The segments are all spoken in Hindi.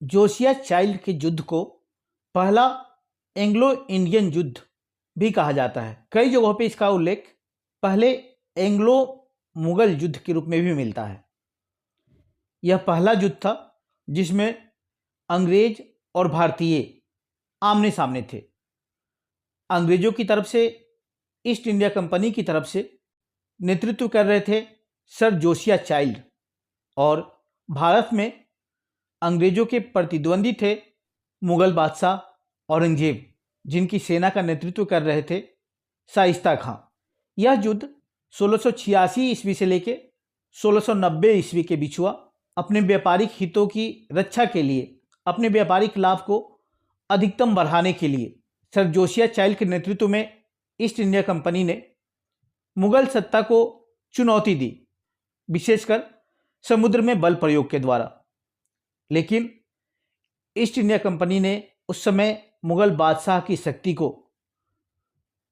जोसिया चाइल्ड के युद्ध को पहला एंग्लो इंडियन युद्ध भी कहा जाता है। कई जगहों पे इसका उल्लेख पहले एंग्लो मुगल युद्ध के रूप में भी मिलता है। यह पहला युद्ध था जिसमें अंग्रेज और भारतीय आमने सामने थे। अंग्रेजों की तरफ से ईस्ट इंडिया कंपनी की तरफ से नेतृत्व कर रहे थे सर जोसिया चाइल्ड, और भारत में अंग्रेजों के प्रतिद्वंदी थे मुगल बादशाह औरंगजेब, जिनकी सेना का नेतृत्व कर रहे थे शाइस्ता खां। यह युद्ध 1686 ईस्वी से लेकर 1690 ईस्वी के बीच हुआ। अपने व्यापारिक हितों की रक्षा के लिए, अपने व्यापारिक लाभ को अधिकतम बढ़ाने के लिए सर जोसिया चाइल्ड के नेतृत्व में ईस्ट इंडिया कंपनी ने मुगल सत्ता को चुनौती दी, विशेषकर समुद्र में बल प्रयोग के द्वारा। लेकिन ईस्ट इंडिया कंपनी ने उस समय मुगल बादशाह की शक्ति को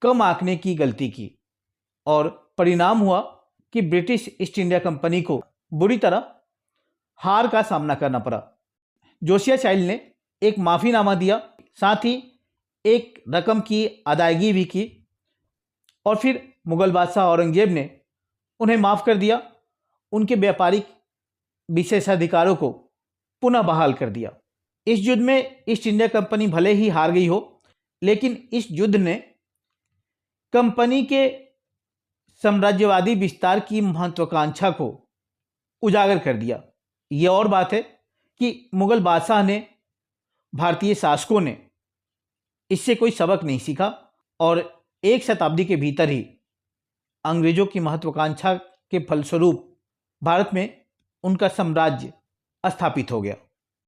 कम आंकने की गलती की, और परिणाम हुआ कि ब्रिटिश ईस्ट इंडिया कंपनी को बुरी तरह हार का सामना करना पड़ा। जोसिया चाइल्ड ने एक माफ़ीनामा दिया, साथ ही एक रकम की अदायगी भी की, और फिर मुगल बादशाह औरंगजेब ने उन्हें माफ़ कर दिया। उनके व्यापारिक विशेषाधिकारों को पुनः बहाल कर दिया। इस युद्ध में ईस्ट इंडिया कंपनी भले ही हार गई हो, लेकिन इस युद्ध ने कंपनी के साम्राज्यवादी विस्तार की महत्वाकांक्षा को उजागर कर दिया। यह और बात है कि मुगल बादशाह ने, भारतीय शासकों ने इससे कोई सबक नहीं सीखा, और एक शताब्दी के भीतर ही अंग्रेजों की महत्वाकांक्षा के फलस्वरूप भारत में उनका साम्राज्य स्थापित हो गया।